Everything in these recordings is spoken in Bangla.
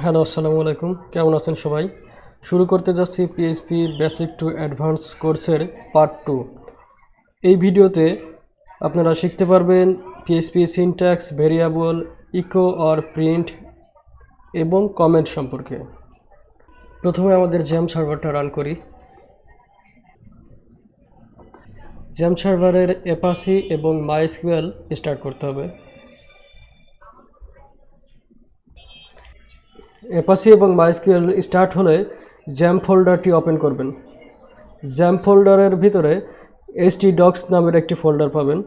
হ্যালো আসসালামু আলাইকুম, কেমন আছেন সবাই? শুরু করতে যাচ্ছি পিএইচপি বেসিক টু অ্যাডভান্স কোর্সের পার্ট 2। এই ভিডিওতে আপনারা শিখতে পারবেন PHP syntax, variable, echo or print এবং কমেন্ট সম্পর্কে। প্রথমে আমাদের জ্যাম সার্ভারটা রান করি। জ্যাম সার্ভারের অ্যাপাচি এবং মাইএসকিউএল স্টার্ট করতে হবে। অ্যাপাচি এবং মাইএসকিউএল স্টার্ট হলে জ্যাম ফোল্ডারটি ওপেন করবেন। জ্যাম ফোল্ডারের ভিতরে htdocs নামের একটি ফোল্ডার পাবেন।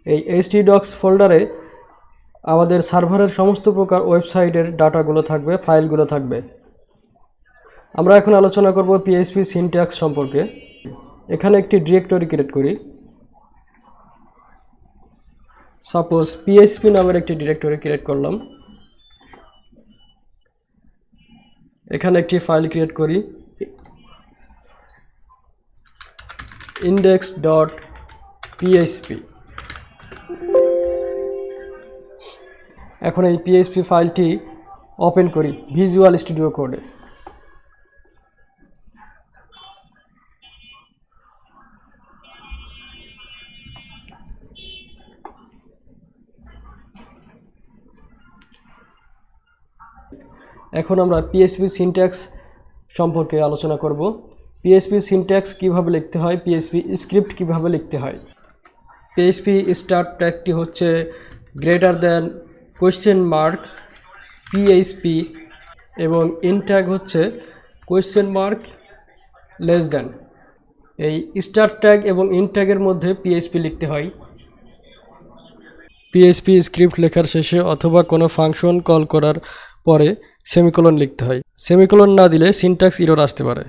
এই htdocs ফোল্ডারে আমাদের সার্ভারের সমস্ত প্রকার ওয়েবসাইটের ডাটাগুলো থাকবে, ফাইলগুলো থাকবে। আমরা এখন আলোচনা করব পিএইচপি সিনট্যাক্স সম্পর্কে। এখানে একটি ডিরেক্টরি ক্রিয়েট করি। সাপোজ পিএইচপি নামের একটি ডিরেক্টরি ক্রিয়েট করলাম। এখানে একটি ফাইল ক্রিয়েট করি, index.php। এখন এই পিএইচপি ফাইলটি ওপেন করি ভিজুয়াল স্টুডিও কোডে। এখন আমরা পিএইচপি সিনট্যাক্স সম্পর্কে আলোচনা করব। পিএইচপি সিনট্যাক্স কিভাবে লিখতে হয়, পিএইচপি স্ক্রিপ্ট কিভাবে লিখতে হয়। পিএইচপি স্টার্ট ট্যাগটি হচ্ছে > পিএইচপি এবং ইন ট্যাগ হচ্ছে $। এই স্টার্ট ট্যাগ এবং ইন ট্যাগের মধ্যে পিএইচপি লিখতে হয়। পিএইচপি স্ক্রিপ্ট লেখার শেষে অথবা কোনো ফাংশন কল করার পরে সেমিকোলন লিখতে হয়। সেমিকোলন না দিলে সিনট্যাক্স এরর আসতে পারে।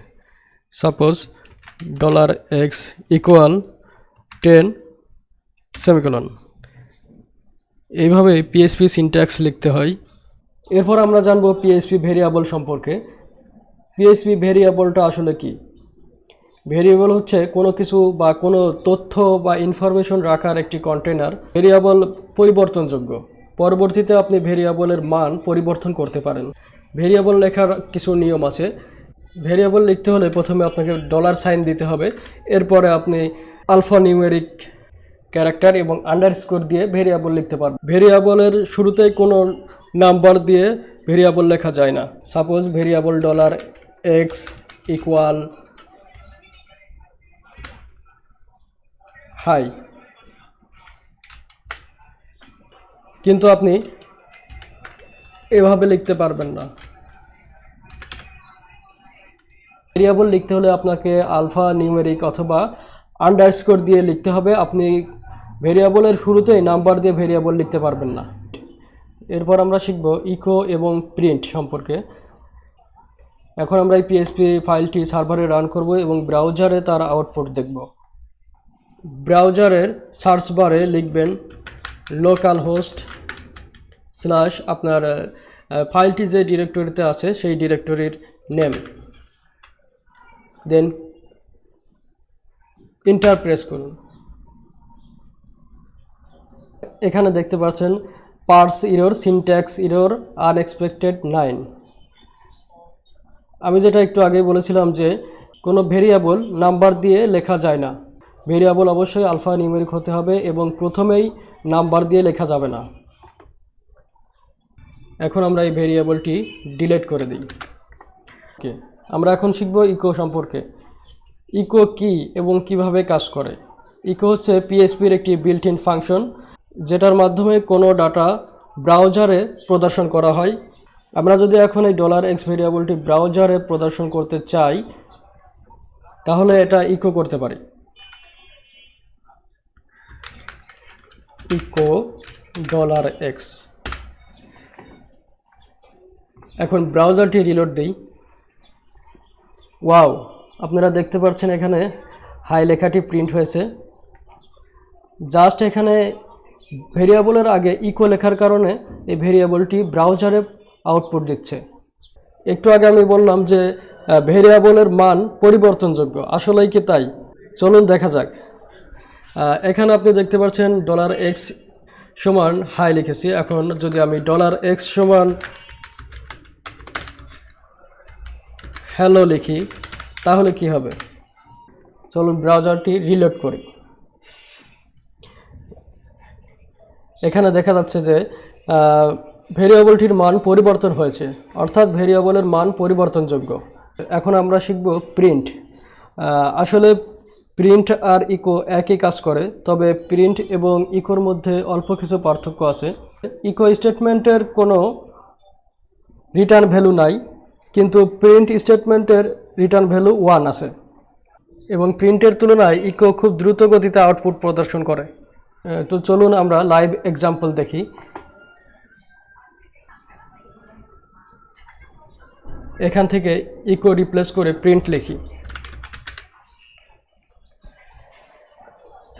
Suppose $x = 10 semicolon. এইভাবে পিএইচপি সিনট্যাক্স লিখতে হয়। এরপর আমরা জানব পিএইচপি ভেরিয়েবল সম্পর্কে। পিএইচপি ভেরিয়েবলটা আসলে কি? ভেরিয়েবল হচ্ছে কোনো কিছু বা কোনো তথ্য বা ইনফরমেশন রাখার একটি কন্টেনার। ভেরিয়েবল পরিবর্তনযোগ্য। পরবর্তীতে আপনি ভেরিয়েবলের মান পরিবর্তন করতে পারেন। ভেরিয়েবল লেখার কিছু নিয়ম আছে। ভেরিয়েবল লিখতে হলে প্রথমে আপনাকে $সাইন দিতে হবে। এরপরে আপনি আলফা নিউমেরিক ক্যারেক্টার এবং আন্ডারস্কোর দিয়ে ভেরিয়েবল লিখতে পারবেন। ভেরিয়েবলের শুরুতেই কোনো নাম্বার দিয়ে ভেরিয়েবল লেখা যায় না। সাপোজ ভেরিয়েবল $x = হাই, কিন্তু আপনি এভাবে লিখতে পারবেন না। ভেরিয়েবল লিখতে হলে আপনাকে আলফা নিউমেরিক অথবা আন্ডারস্কোর দিয়ে লিখতে হবে। আপনি ভেরিয়েবলের শুরুতেই নাম্বার দিয়ে ভেরিয়েবল লিখতে পারবেন না। এরপর আমরা শিখব ইকো এবং প্রিন্ট সম্পর্কে। এখন আমরা এই পিএইচপি ফাইলটি সার্ভারে রান করব এবং ব্রাউজারে তার আউটপুট দেখব। ব্রাউজারের সার্চ বারে লিখবেন localhost/ আপনার ফাইলটি যে ডিরেক্টরিতে আছে সেই ডিরেক্টরির নেম, দেন এন্টার প্রেস করুন। এখানে দেখতে পাচ্ছেন parse error, syntax error, unexpected 9। আমি যেটা একটু আগে বলেছিলাম যে কোনো ভেরিয়েবল নাম্বার দিয়ে লেখা যায় না। ভেরিয়েবল অবশ্যই আলফা নিউমেরিক হতে হবে এবং প্রথমেই নাম্বার দিয়ে লেখা যাবে না। এখন আমরা এই ভেরিয়েবলটি ডিলিট করে দিই। ওকে, আমরা এখন শিখব ইকো সম্পর্কে। ইকো কি এবং কিভাবে কাজ করে। ইকো হচ্ছে পিএইচপির একটি বিল্ট ইন ফাংশন, যেটার মাধ্যমে কোনো ডাটা ব্রাউজারে প্রদর্শন করা হয়। আমরা যদি এখন এই $x ভেরিয়েবলটি ব্রাউজারে প্রদর্শন করতে চাই তাহলে এটা ইকো করতে পারি, ইকো $x। এখন ব্রাউজারটি রিলোড দেই। ওয়াও, আপনারা দেখতে পাচ্ছেন এখানে হাই লেখাটি প্রিন্ট হয়েছে। জাস্ট এখানে ভেরিয়েবলের আগে ইকো লেখার কারণে এই ভেরিয়েবলটি ব্রাউজারে আউটপুট দিচ্ছে। একটু আগে আমি বললাম যে ভেরিয়েবলের মান পরিবর্তনযোগ্য, আসলেই কি তাই? চলুন দেখা যাক। এখানে আপনি দেখতে পাচ্ছেন $x = হাই লিখেছি। এখন যদি আমি $x = হ্যালো লিখি তাহলে কি হবে? চলুন ব্রাউজারটি রিলোড করি। এখানে দেখা যাচ্ছে যে ভেরিয়েবলটির মান পরিবর্তন হয়েছে, অর্থাৎ ভেরিয়েবলের মান পরিবর্তনযোগ্য। এখন আমরা শিখব প্রিন্ট। আসলে প্রিন্ট আর ইকো একই কাজ করে, তবে প্রিন্ট এবং ইকোর মধ্যে অল্প কিছু পার্থক্য আছে। ইকো স্টেটমেন্টের কোনো রিটার্ন ভ্যালু নাই, কিন্তু প্রিন্ট স্টেটমেন্টের রিটার্ন ভ্যালু 1 আছে, এবং প্রিন্টের তুলনায় ইকো খুব দ্রুত গতিতে আউটপুট প্রদর্শন করে। তো চলুন আমরা লাইভ এক্সাম্পল দেখি। এখান থেকে ইকো রিপ্লেস করে প্রিন্ট লিখি।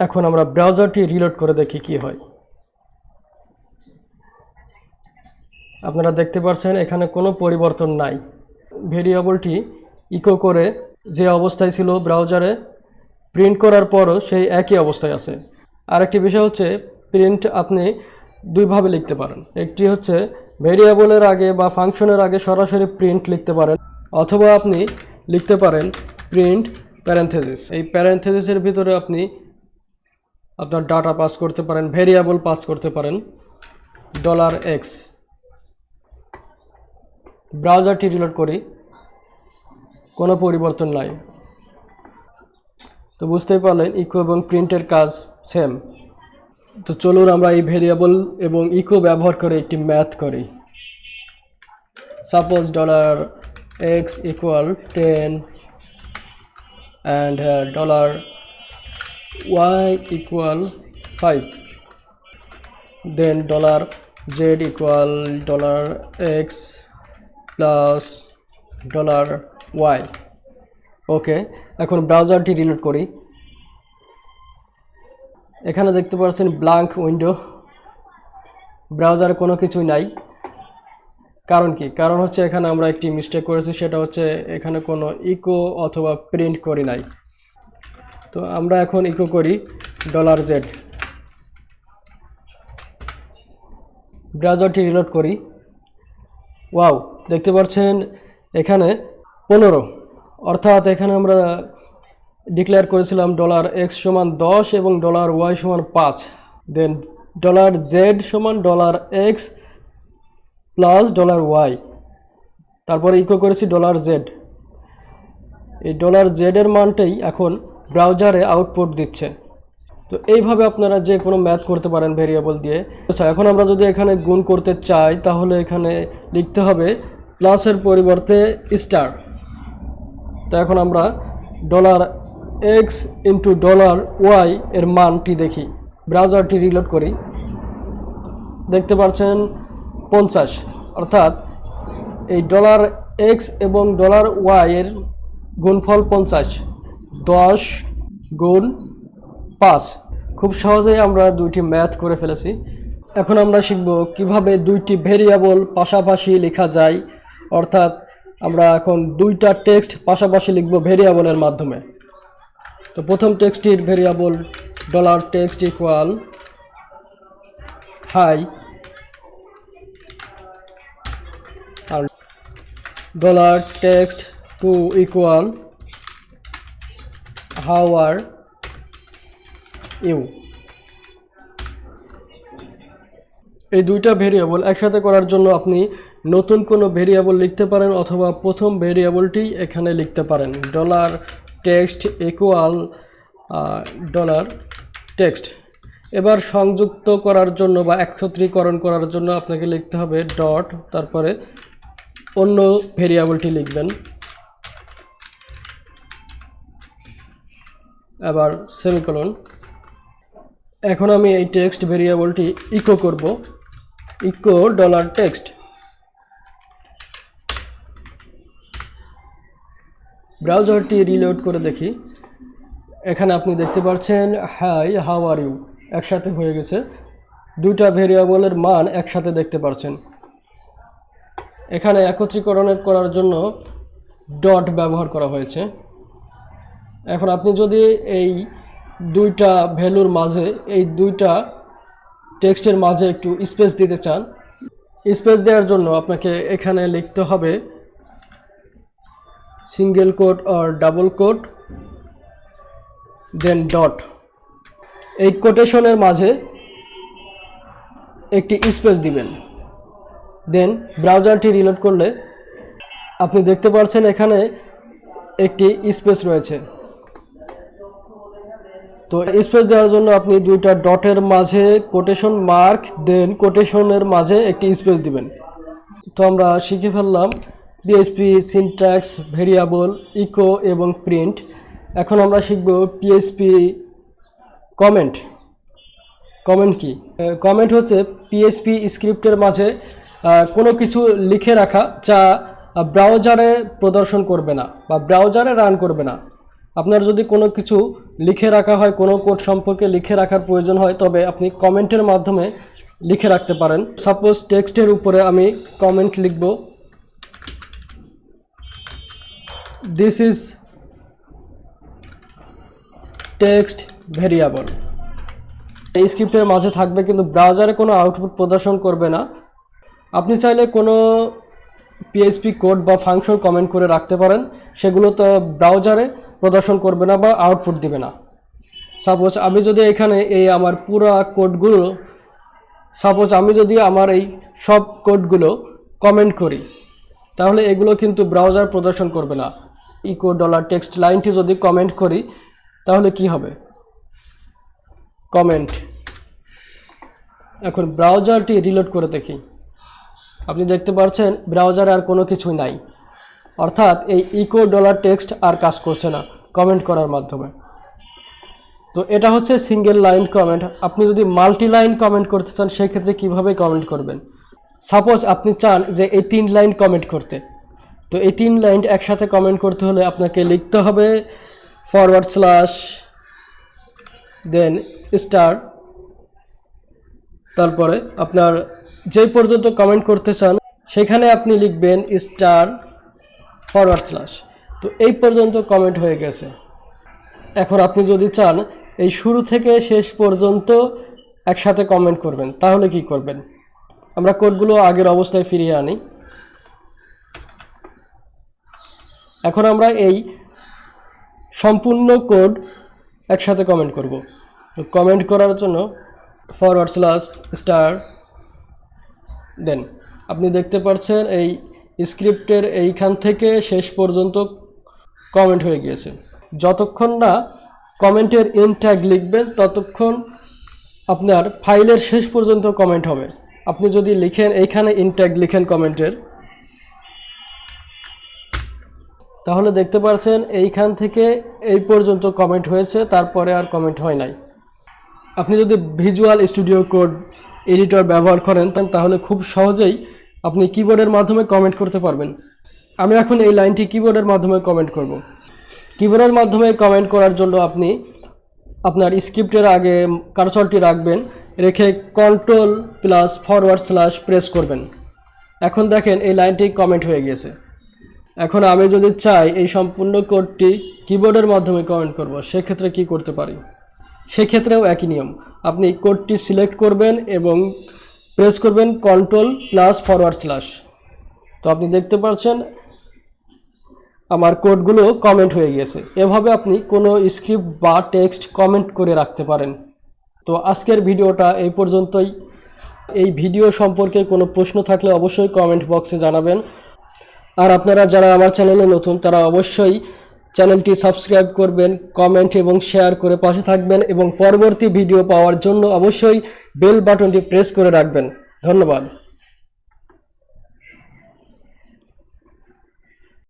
এখন আমরা ব্রাউজারটি রিলোড করে দেখি কি হয়। আপনারা দেখতে পাচ্ছেন এখানে কোনো পরিবর্তন নাই। ভেরিয়েবলটি ইকো করে যে অবস্থায় ছিল ব্রাউজারে, প্রিন্ট করার পরও সেই একই অবস্থায় আছে। আরেকটি বিষয় হচ্ছে, প্রিন্ট আপনি দুইভাবে লিখতে পারেন। একটি হচ্ছে ভেরিয়েবলের আগে বা ফাংশনের আগে সরাসরি প্রিন্ট লিখতে পারেন, অথবা আপনি লিখতে পারেন প্রিন্ট প্যারেন্থেসিস। এই প্যারেন্থেসিসের ভিতরে আপনি আপনার ডাটা পাস করতে পারেন, ভেরিয়েবল পাস করতে পারেন $x। ব্রাউজারটি রিলোড করি, কোনো পরিবর্তন নাই। তো বুঝতেই পারলেন ইকো এবং প্রিন্টের কাজ সেম। তো চলুন আমরা এই ভেরিয়েবল এবং ইকো ব্যবহার করে একটি ম্যাথ করি। Suppose $x = 10 and $y = 5, then $z = $x plus $y। ওকে, এখন ব্রাউজারটি রিলোড করি। এখানে দেখতে পাচ্ছেন ব্ল্যাঙ্ক উইন্ডো, ব্রাউজারে কোনো কিছুই নাই। কারণ কি? কারণ হচ্ছে এখানে আমরা একটি মিস্টেক করেছি, সেটা হচ্ছে এখানে কোনো ইকো অথবা প্রিন্ট করি নাই। তো আমরা এখন ইকো করি $z। ব্রাউজারটি রিলোড করি। ওয়াও, দেখতে পাচ্ছেন এখানে 15, অর্থাৎ এখানে আমরা ডিক্লেয়ার করেছিলাম $x = 10 এবং $y = 5, দেন $z = $x প্লাস $y, তারপরে ইকো করেছি $z। এই $z এর মানটাই এখন ব্রাউজারে আউটপুট দিচ্ছে। তো এইভাবে আপনারা যে কোনো ম্যাথ করতে পারেন ভেরিয়েবল দিয়ে। আচ্ছা, এখন আমরা যদি এখানে গুণ করতে চাই তাহলে এখানে লিখতে হবে প্লাসের পরিবর্তে স্টার। তো এখন আমরা $x * $y এর মানটি দেখি। ব্রাউজারটি রিলোড করি, দেখতে পাচ্ছেন 50, অর্থাৎ এই $x এবং $y এর গুণফল 50, 10 গুণ 5। খুব সহজেই আমরা দুইটি ম্যাথ করে ফেলেছি। এখন আমরা শিখব কিভাবে দুইটি ভেরিয়েবল পাশাপাশি লেখা যায়, অর্থাৎ আমরা এখন দুইটা টেক্সট পাশাপাশি লিখব ভেরিয়েবলের মাধ্যমে। তো প্রথম টেক্সটটির ভেরিয়েবল $text = hi আর $text2 = how are you। এই দুইটা ভেরিয়েবল একসাথে করার জন্য আপনি নতুন কোনো ভেরিয়েবল লিখতে পারেন, অথবা প্রথম ভেরিয়েবলটি এখানে লিখতে পারেন $text = $text। এবার সংযুক্ত করার জন্য বা একত্রীকরণ করার জন্য আপনাকে লিখতে হবে ডট, তারপরে অন্য ভেরিয়েবলটি লিখবেন, আবার সেমিকোলন। এখন আমি এই টেক্সট ভেরিয়েবলটি ইকো করব, ইকো $text। ব্রাউজারটি রিলোড করে দেখি। এখানে আপনি দেখতে পাচ্ছেন হাই, হাউ আর ইউ একসাথে হয়ে গেছে। দুইটা ভেরিয়েবলের মান একসাথে দেখতে পাচ্ছেন। এখানে একত্রীকরণ করার জন্য ডট ব্যবহার করা হয়েছে। এখন আপনি যদি এই দুইটা ভ্যালুর মাঝে, এই দুইটা টেক্সটের মাঝে একটু স্পেস দিতে চান, স্পেস দেওয়ার জন্য আপনাকে এখানে লিখতে হবে single quote or double quote, then dot. এই কোটেশনের মাঝে একটি স্পেস দিবেন। দেন ব্রাউজারটি রিলোড করলে আপনি দেখতে পাচ্ছেন এখানে একটি স্পেস রয়েছে। তো স্পেস দেওয়ার জন্য আপনি দুইটা ডটের মাঝে কোটেশন মার্ক, দেন কোটেশনের মাঝে একটি স্পেস দিবেন। তো আমরা শিখে ফেললাম PHP সিনট্যাক্স, ভেরিয়েবল, ইকো এবং প্রিন্ট। এখন আমরা শিখব PHP কমেন্ট। কমেন্ট কি? কমেন্ট হচ্ছে PHP স্ক্রিপ্টের মাঝে কোনো কিছু লিখে রাখা যা ব্রাউজারে প্রদর্শন করবে না বা ব্রাউজারে রান করবে না। আপনার যদি কোনো কিছু লিখে রাখা হয়, কোনো কোড সম্পর্কে লিখে রাখার প্রয়োজন হয়, তবে আপনি কমেন্টের মাধ্যমে লিখে রাখতে পারেন। সাপোজ টেক্সটের উপরে আমি কমেন্ট লিখব, দিস ইজ টেক্সট ভেরিয়েবল। এই স্ক্রিপ্টের মাঝে থাকবে, কিন্তু ব্রাউজারে কোনো আউটপুট প্রদর্শন করবে না। আপনি চাইলে কোনো PHP কোড বা ফাংশন কমেন্ট করে রাখতে পারেন, সেগুলো তো ব্রাউজারে প্রদর্শন করবে না বা আউটপুট দিবে না। সাপোজ আমি যদি এখানে এই আমার পুরো কোডগুলো, সাপোজ আমি যদি আমার এই সব কোডগুলো কমেন্ট করি, তাহলে এগুলো কিন্তু ব্রাউজার প্রদর্শন করবে না। ইকো $টেক্সট লাইনটি যদি কমেন্ট করি, তাহলে কি হবে? কমেন্ট। এখন ব্রাউজারটি রিলোড করে দেখি, আপনি দেখতে পাচ্ছেন ব্রাউজারে আর কোনো কিছুই নাই, অর্থাৎ এই ইকো $টেক্সট আর কাজ করছে না কমেন্ট করার মাধ্যমে। তো এটা হচ্ছে সিঙ্গেল লাইন কমেন্ট। আপনি যদি মাল্টি লাইন কমেন্ট করতে চান, সেক্ষেত্রে কীভাবে কমেন্ট করবেন? সাপোজ আপনি চান যে এই 3 লাইন কমেন্ট করতে, তো এই 3 লাইন একসাথে কমেন্ট করতে হলে আপনাকে লিখতে হবে /, দেন স্টার, তারপরে আপনার যেই পর্যন্ত কমেন্ট করতে চান সেখানে আপনি লিখবেন স্টার /। তো এই পর্যন্ত কমেন্ট হয়ে গেছে। এখন আপনি যদি চান এই শুরু থেকে শেষ পর্যন্ত একসাথে কমেন্ট করবেন, তাহলে কি করবেন? আমরা কোডগুলো আগের অবস্থায় ফিরিয়ে আনি। এখন আমরা এই সম্পূর্ণ কোড একসাথে কমেন্ট করব। কমেন্ট করার জন্য /, দেন আপনি দেখতে পাচ্ছেন এই স্ক্রিপ্টের এইখান থেকে শেষ পর্যন্ত কমেন্ট হয়ে গিয়েছে। যতক্ষণ না কমেন্টের এন্ড ট্যাগ লিখবেন, ততক্ষণ আপনার ফাইলের শেষ পর্যন্ত কমেন্ট হবে। আপনি যদি লিখেন এইখানে এন্ড ট্যাগ লিখেন কমেন্টের, তাহলে দেখতে পাচ্ছেন এইখান থেকে এই পর্যন্ত কমেন্ট হয়েছে, তারপরে আর কমেন্ট হয় নাই। আপনি যদি ভিজুয়াল স্টুডিও কোড এডিটর ব্যবহার করেন, তাহলে খুব সহজেই আপনি কিবোর্ডের মাধ্যমে কমেন্ট করতে পারবেন। আমি এখন এই লাইনটি কিবোর্ডের মাধ্যমে কমেন্ট করব। কিবোর্ডের মাধ্যমে কমেন্ট করার জন্য আপনি আপনার স্ক্রিপ্টের আগে কার্সরটি রাখবেন, রেখে Ctrl+/ প্রেস করবেন। এখন দেখেন এই লাইনটি কমেন্ট হয়ে গিয়েছে। এখন আমি যদি চাই এই সম্পূর্ণ কোডটি কিবোর্ডের মাধ্যমে কমেন্ট করব, সেক্ষেত্রে কি করতে পারি? সেক্ষেত্রেও একই নিয়ম, আপনি কোডটি সিলেক্ট করবেন এবং প্রেস করবেন Ctrl+/ তো আপনি দেখতে পাচ্ছেন আমার কোডগুলো কমেন্ট হয়ে গিয়েছে। এভাবে আপনি কোনো স্ক্রিপ্ট বা টেক্সট কমেন্ট করে রাখতে পারেন। তো আজকের ভিডিওটা এই পর্যন্তই। এই ভিডিও সম্পর্কে কোনো প্রশ্ন থাকলে অবশ্যই কমেন্ট বক্সে জানাবেন। আর আপনারা যারা আমার চ্যানেলে নতুন, তারা অবশ্যই চ্যানেলটি সাবস্ক্রাইব করবেন, কমেন্ট এবং শেয়ার করে পাশে থাকবেন, এবং পরবর্তী ভিডিও পাওয়ার জন্য অবশ্যই বেল বাটনটি প্রেস করে রাখবেন। ধন্যবাদ।